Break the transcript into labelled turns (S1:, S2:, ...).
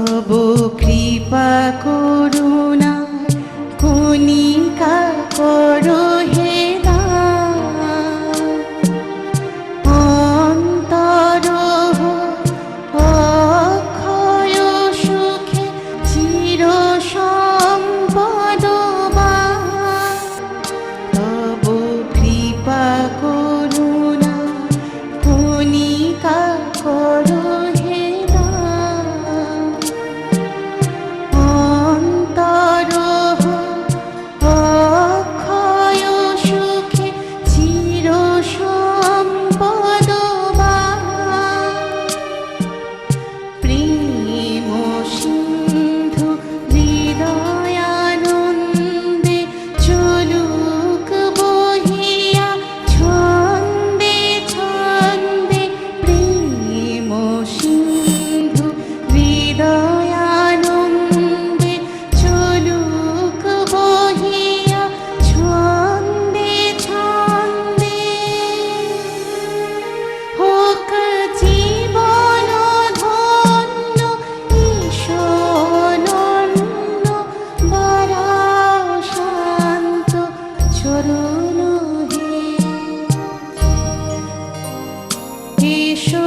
S1: তব কৃপা করুণা কণিকা করো হে দান। অন্তর অক্ষয় সুখে চির সম্পদবান। তব কৃপা করুণা কণিকা করো হে দান। অন্তর অক্ষয় সুখে চির সম্পদবান। প্রেম সিন্ধু হৃদয়ানন্দে চলুক বহিয়া ছন্দে ছন্দে। প্রেম সিন্ধু হৃদয়ানন্দে চলুক বহিয়া ছন্দে ছন্দে। হোক জীবন ধন্য ঈশ্বরণ্য বরাও শান্ত চরণ হে। এসো